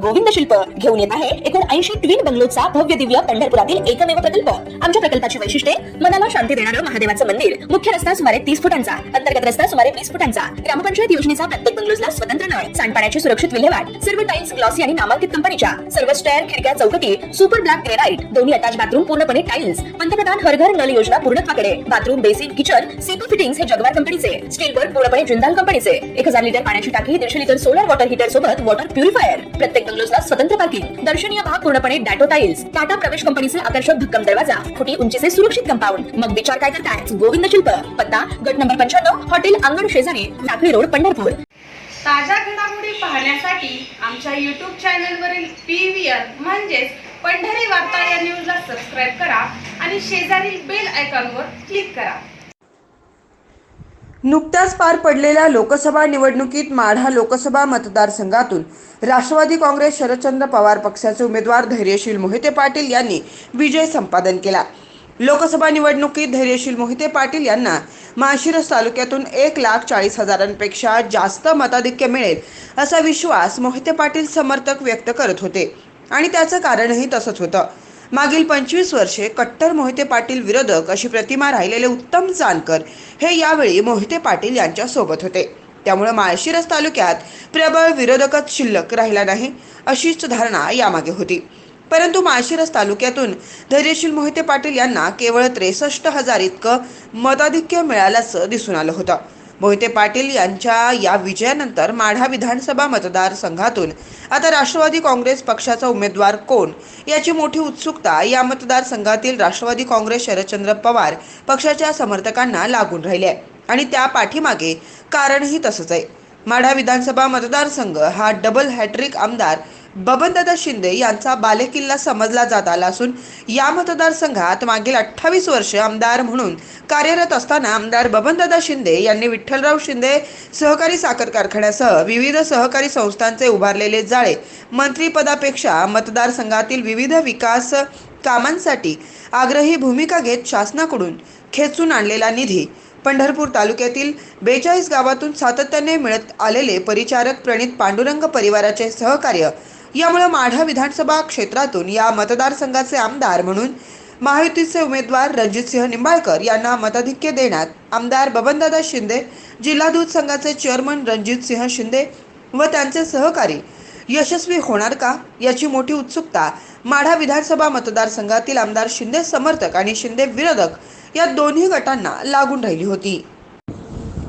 गोविंद शिल्प घेऊन येत आहे एकूण 80 ट्विन बंगलोचा भव्य दिव्य पंढरपुरातील एकमेव प्रकल्प। आमच्या प्रकल्पाची वैशिष्ट्ये मनाला शांती देणारं महादेवाचं मंदिर, मुख्य रस्ता सुमारे 30 फुटांचा, अंतर्गत रस्ता सुमारे 20 फुटांचा, ग्रामपंचायत योजनेचा प्रत्येक बंगलोजला स्वतंत्र नळ, सांडपाण्याची सुरक्षित विल्हेवाट, सर्व टाइल्स ग्लॉसी आणि नामांकित कंपनीच्या, सर्व स्टेअर, खिडक्या, चौकटी सुपर ब्लॅक ग्रेनाइट, दोन्ही अटॅच बाथरूम पूर्णपणे टाइल्स, पंतप्रधान हर घर नळ योजना पूर्णत्वाकडे, bathroom, basin, kitchen, CP fittings हे जगवार कंपनीचे, स्टील वर्क पूर्णपणे जिंदाल कंपनीचे, 1000 लिटर पाण्याची टाकी, 150 लिटर सोलर वॉटर हीटर सोबत वॉटर प्युरिफायर, प्रत्येक बंगलोजला स्वतंत्र पार्किंग, दर्शनीय भाग पूर्णपणे डॅटो टाइल्स, टाटा प्रवेश कंपनीचे आकर्षक भक्कम दरवाजा, फुटी उंचीचे सुरक्षित कंपाऊंड। मग विचार काय करताय? गोविंद शिल्प, पत्ता गट नंबर 95, हॉटेल अंगण शेजारी, लाखळी रोड, पंढरपूर। ताज्या घडामोडी पाहण्यासाठी आमच्या YouTube चॅनलवरील PVR म्हणजेच पंढरी वार्ता या न्यूजला सबस्क्राइब करा आणि शेजारील बेल आयकॉनवर क्लिक करा। नुकत्याच पार पडलेल्या लोकसभा निवडणुकीत माढा लोकसभा मतदारसंघातून राष्ट्रवादी काँग्रेस शरदचंद्र पवार पक्षाचे उमेदवार धैर्यशील मोहिते पाटील यांनी विजय संपादन केला। लोकसभा निवडणुकीत धैर्यशील मोहिते पाटील यांना माळशिरस तालुक्यातून 1,40,000पेक्षा जास्त मताधिक्य मिळेल असा विश्वास मोहिते पाटील समर्थक व्यक्त करत होते आणि त्याचं कारणही तसंच होतं। मागील 25 वर्षे कट्टर मोहिते पाटील विरोधक अशी प्रतिमा राहिलेले उत्तम जानकर हे यावेळी मोहिते पाटील यांच्या सोबत होते। त्यामुळे माळशिरस तालुक्यात प्रबळ विरोधकच शिल्लक राहिला नाही अशीच धारणा यामागे होती। परंतु माळशिरस तालुक्यातून धैर्यशील मोहिते पाटील यांना केवळ 63,000 इतकं मताधिक्य मिळाल्याचं दिसून आलं होतं। मोहिते पाटील यांच्या या विजयानंतर माढा विधानसभा मतदारसंघातून आता राष्ट्रवादी काँग्रेस पक्षाचा उमेदवार कोण याची मोठी उत्सुकता या मतदारसंघातील राष्ट्रवादी काँग्रेस शरदचंद्र पवार पक्षाच्या समर्थकांना लागून राहिली आहे आणि त्या पाठीमागे कारणही तसंच आहे। माढा विधानसभा मतदारसंघ हा डबल हॅट्रिक आमदार बबनदादा शिंदे यांचा बालेकिल्ला समजला जात आला असून या मतदारसंघात मागील 28 वर्षे आमदार म्हणून कार्यरत असताना आमदार बबनदादा शिंदे यांनी विठ्ठलराव शिंदे सहकारी साखर कारखान्यासह विविध सहकारी संस्थांचे उभारलेले जाळे मंत्रिपदापेक्षा मतदारसंघातील विविध विकास कामांसाठी आग्रही भूमिका घेत शासनाकडून खेचून आणलेला निधी, पंढरपूर तालुक्यातील 42 गावातून सातत्याने मिळत आलेले परिचारक प्रणित पांडुरंग परिवाराचे सहकार्य यामुळे माढा विधानसभा क्षेत्रातून या मतदारसंघाचे आमदार म्हणून महायुतीचे उमेदवार रणजितसिंह निंबाळकर यांना मताधिक्य देण्यात आमदार बबनदादा शिंदे, जिल्हा दूध संघाचे चेअरमन रणजितसिंह शिंदे व त्यांचे सहकारी यशस्वी होणार का याची मोठी उत्सुकता माढा विधानसभा मतदारसंघातील आमदार शिंदे समर्थक आणि शिंदे विरोधक या दोन्ही गटांना लागून राहिली होती।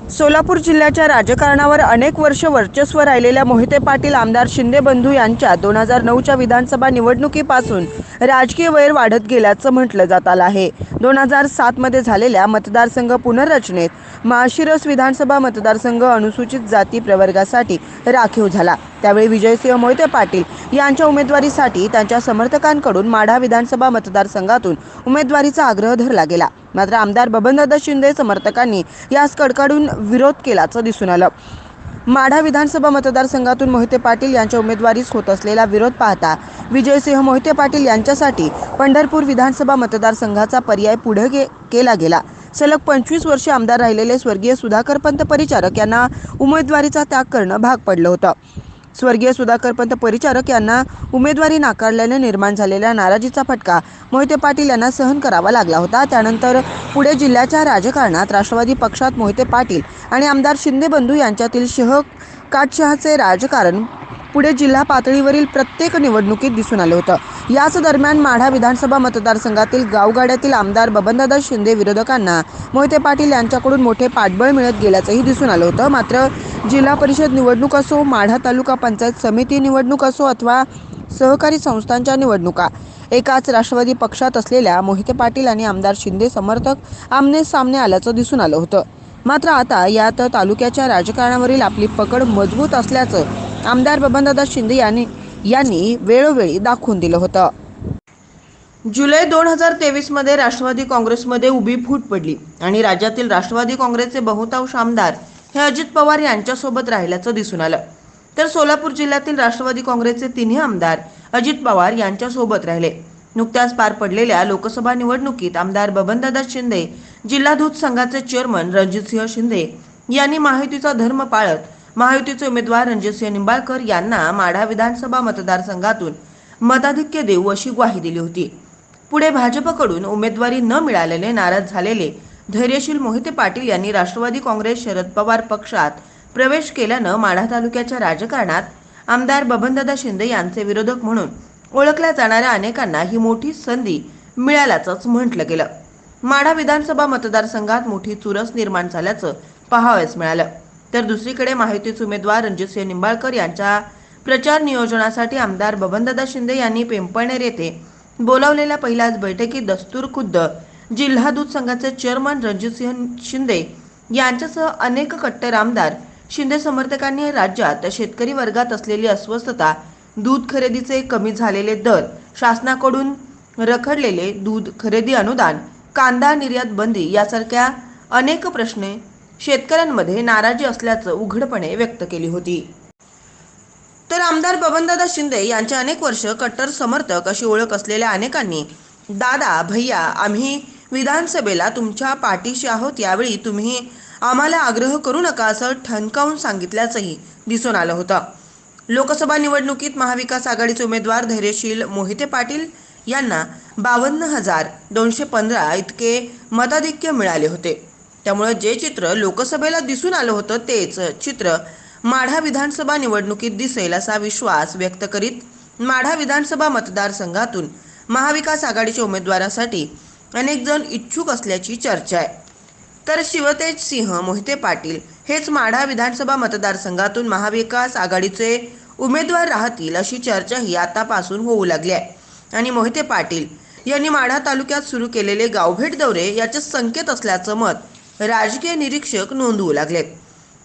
सोलापूर जिल्ह्याच्या राजकारणावर अनेक वर्ष वर्चस्व राहिलेल्या मोहिते पाटील आमदार शिंदे बंधू यांच्या 2009च्या विधानसभा निवडणुकीपासून राजकीय वैर वाढत गेल्याचं म्हटलं जात आलं आहे। 2007 मध्ये झालेल्या मतदारसंघ पुनर्रचनेत माळशिरस विधानसभा मतदारसंघ अनुसूचित जाती प्रवर्गासाठी राखीव झाला। त्यावेळी विजयसिंह मोहिते पाटील यांच्या उमेदवारीसाठी त्यांच्या समर्थकांकडून माढा विधानसभा मतदारसंघातून उमेदवारीचा आग्रह धरला गेला। मात्र आमदार बबनदादा शिंदे समर्थकांनी यास कडकडून विरोध केल्याचं दिसून आलं। माढा विधानसभा मतदारसंघातून मोहिते पाटील यांच्या उमेदवारीस होत असलेला विरोध पाहता विजयसिंह मोहिते पाटील यांच्यासाठी पंढरपूर विधानसभा मतदारसंघाचा पर्याय पुढे केला गेला। सलग 25 वर्षे आमदार राहिलेले स्वर्गीय सुधाकरपंत परिचारक यांना उमेदवारीचा त्याग करणं भाग पडलं होतं। स्वर्गीय सुधाकरपंत परिचारक यांना उमेदवारी नाकारल्याने निर्माण झालेल्या नाराजीचा फटका मोहिते पाटील यांना सहन करावा लागला होता। त्यानंतर पुढे जिल्ह्याच्या राजकारणात राष्ट्रवादी पक्षात मोहिते पाटील आणि आमदार शिंदे बंधू यांच्यातील काटशहाचे राजकारण पुढे जिल्हा पातळीवरील प्रत्येक निवडणुकीत दिसून आले होतं। याच दरम्यान माढा विधानसभा मतदारसंघातील गावगाड्यातील आमदार बबनदादा शिंदे विरोधकांना मोहिते पाटील यांच्याकडून मोठे पाठबळ मिळत गेल्याचंही दिसून आलं होतं। मात्र जिल्हा परिषद निवडणूक असो, माढा तालुका पंचायत समिती निवडणूक असो अथवा सहकारी संस्थांच्या निवडणुका, एकाच राष्ट्रवादी पक्षात असलेल्या मोहिते पाटील आणि आमदार शिंदे समर्थक आमने सामने आल्याचं दिसून आलं होतं। मात्र आता यात तालुक्याच्या राजकारणावरील आपली पकड मजबूत असल्याचं आमदार बबनदादा शिंदे यांनी वेळोवेळी दाखवून दिलं होतं। जुलै 2023 मध्ये राष्ट्रवादी काँग्रेसमध्ये उभी फूट पडली आणि राज्यातील राष्ट्रवादी काँग्रेसचे बहुतांश आमदार हे अजित पवार यांच्यासोबत राहिल्याचं दिसून आलं। तर सोलापूर जिल्ह्यातील राष्ट्रवादी काँग्रेसचे तिन्ही आमदार अजित पवार यांच्यासोबत राहिले। नुकत्याच पार पडलेल्या लोकसभा निवडणुकीत आमदार बबनदादा शिंदे, जिल्हा दूध संघाचे चेअरमन रणजितसिंह शिंदे यांनी महायुतीचा धर्म पाळत महायुतीचे उमेदवार रणजितसिंह निंबाळकर यांना माढा विधानसभा मतदारसंघातून मताधिक्य देऊ अशी ग्वाही दिली होती. पुढे भाजपकडून उमेदवारी न मिळाल्याने नाराज झालेले धैर्यशील मोहिते पाटील यांनी राष्ट्रवादी काँग्रेस शरद पवार पक्षात प्रवेश केल्यानं माढा तालुक्याच्या राजकारणात आमदार बबनदादा शिंदे यांचे विरोधक म्हणून ओळखल्या जाणाऱ्या अनेकांना ही मोठी संधी मिळाल्याचंच म्हटलं गेलं. माढा विधानसभा मतदारसंघात मोठी चुरस निर्माण झाल्याचं पाहावयास मिळालं. तर दुसरीकडे महायुतीचे उमेदवार रणजितसिंह निंबाळकर यांच्या प्रचार नियोजनासाठी आमदार बबनदादा शिंदे यांनी पिंपळनेर येथे बोलावलेल्या पहिल्याच बैठकीत दस्तूरखुद्द जिल्हा दूध संघाचे चेअरमन रणजितसिंह शिंदे यांच्यासह अनेक कट्टर आमदार शिंदे समर्थकांनी राज्यात शेतकरी वर्गात असलेली अस्वस्थता, दूध खरेदीचे कमी झालेले दर, शासनाकडून रखडलेले दूध खरेदी अनुदान, कांदा निर्यात बंदी यासारख्या अनेक प्रश्ने शेतकऱ्यांमध्ये नाराजी असल्याचं उघडपणे व्यक्त केली होती. तर आमदार बबनदादा शिंदे यांचे अनेक वर्ष कट्टर समर्थक अशी ओळख असलेल्या अनेकांनी दादा भैया आम्ही विधानसभेला तुमच्या पाठीशी आहोत, यावेळी तुम्ही आम्हाला आग्रह करू नका असं ठणकावून सांगितल्याचंही दिसून आलं होतं. लोकसभा निवडणुकीत महाविकास आघाडीचे उमेदवार धैर्यशील मोहिते पाटील यांना 52,215 इतके मताधिक्य मिळाले होते. त्यामुळे जे चित्र लोकसभेला दिसून आलं होतं तेच चित्र माढा विधानसभा निवडणुकीत दिसेल असा विश्वास व्यक्त करीत माढा विधानसभा मतदारसंघातून महाविकास आघाडीच्या उमेदवारासाठी अनेक जण इच्छुक असल्याची चर्चा आहे. तर शिवतेज सिंह मोहिते पाटील हेच माढा विधानसभा मतदारसंघातून महाविकास आघाडीचे उमेदवार राहतील अशी चर्चाही आतापासून होऊ लागली आहे. आणि मोहिते पाटील यांनी माढा तालुक्यात सुरू केलेले गावभेट दौरे याचे संकेत असल्याचं मत राजकीय निरीक्षक नोंदवू लागलेत.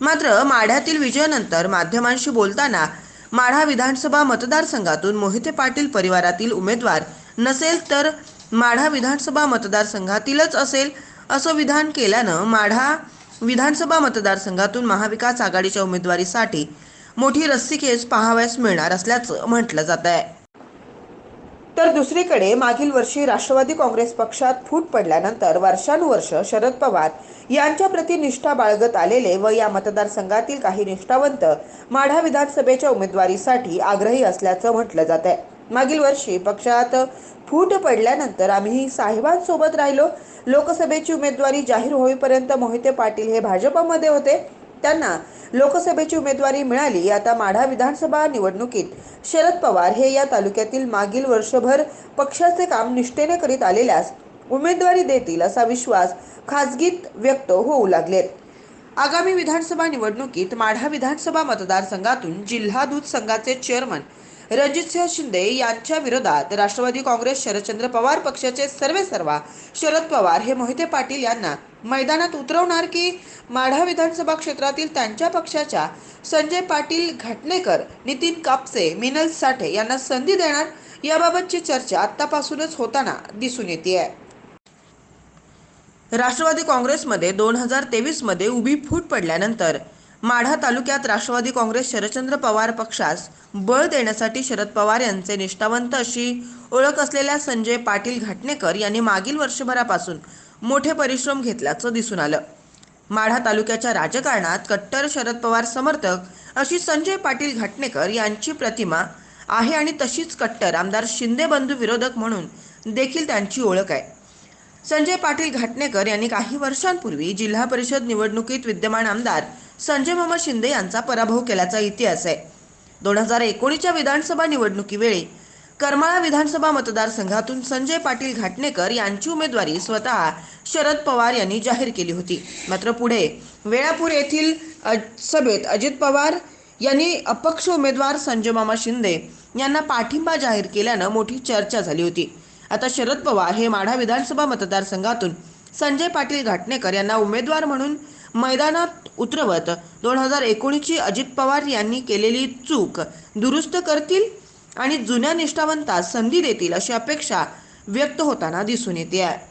मात्र माढ्यातील विजयानंतर माध्यमांशी बोलताना माढा विधानसभा मतदारसंघातून मोहिते पाटील परिवारातील उमेदवार नसेल तर माढा विधानसभा मतदारसंघातीलच असेल असं विधान केल्यानं माढा विधानसभा मतदारसंघातून महाविकास आघाडीच्या उमेदवारीसाठी मोठी रस्सीखेच पाहावयास मिळणार असल्याचं म्हटलं जात आहे. तर दुसरीकडे मागील वर्षी राष्ट्रवादी काँग्रेस पक्षात फूट पडल्यानंतर वर्षानुवर्ष शरद पवार यांच्या प्रति निष्ठा बाळगत आलेले व या मतदारसंघातील काही निष्ठावंत माढा विधानसभेच्या उमेदवारीसाठी आग्रही असल्याचं म्हटलं जात आहे. मागील वर्षी पक्षात फूट पडल्यानंतर आम्ही साहेबांसोबत राहिलो. लोकसभेची उमेदवारी जाहीर होईपर्यंत मोहिते पाटील हे भाजपमध्ये होते. त्यांना लोकसभेची उमेदवारी मिळाली. आता माढा विधानसभा निवडणुकीत शरद पवार हे या तालुक्यातील मागील वर्षभर पक्षाचे काम निष्ठेने करीत आलेल्यास उमेदवारी देतील असा विश्वास खासगीत व्यक्त होऊ लागलेत. आगामी विधानसभा निवडणुकीत माढा विधानसभा मतदारसंघातून जिल्हा दूध संघाचे चेअरमन रणजितसिंह शिंदे यांच्या विरोधात राष्ट्रवादी काँग्रेस शरदचंद्र पवार पक्षाचे सर्वेसर्वा शरद पवार हे मोहिते पाटील यांना मैदानात उतरवणार की माढा विधानसभा क्षेत्रातील त्यांच्या पक्षाच्या संजय पाटील घाटणेकर, नितीन कापसे, मिनल साठे यांना संधी देणार, याबाबतची चर्चा आतापासूनच होताना दिसून येते. राष्ट्रवादी काँग्रेसमध्ये 2023 मध्ये उभी फूट पडल्यानंतर माढा तालुक्यात राष्ट्रवादी काँग्रेस शरदचंद्र पवार पक्षास बळ देण्यासाठी शरद पवार यांचे निष्ठावंत अशी ओळख असलेल्या संजय पाटील घाटणेकर यांनी मागील वर्षभरापासून मोठे परिश्रम घेतल्याचं दिसून आलं. माढा तालुक्याच्या राजकारणात कट्टर शरद पवार समर्थक अशी संजय पाटील घाटणेकर यांची प्रतिमा आहे आणि तशीच कट्टर आमदार शिंदे बंधू विरोधक म्हणून देखील त्यांची ओळख आहे. संजय पाटील घाटणेकर यांनी काही वर्षांपूर्वी जिल्हा परिषद निवडणुकीत विद्यमान आमदार संजय मामा शिंदे यांचा पराभव केल्याचा इतिहास आहे. 2019च्या विधानसभा निवडणुकीवेळी करमाळा विधानसभा मतदारसंघातून संजय पाटील घाटणेकर यांची उमेदवारी स्वतः शरद पवार यांनी जाहीर केली होती. मात्र पुढे वेळापूर येथील सभेत अजित पवार यांनी अपक्ष उमेदवार संजय मामा शिंदे यांना पाठिंबा जाहीर केल्यानं मोठी चर्चा झाली होती. आता शरद पवार हे माढा विधानसभा मतदारसंघातून संजय पाटील घाटणेकर यांना उमेदवार म्हणून मैदानात उतरवत 2019ची अजित पवार यांनी केलेली चूक दुरुस्त करतील आणि जुन्या निष्ठावंतास संधी देतील अशी अपेक्षा व्यक्त होताना दिसून येते आहे.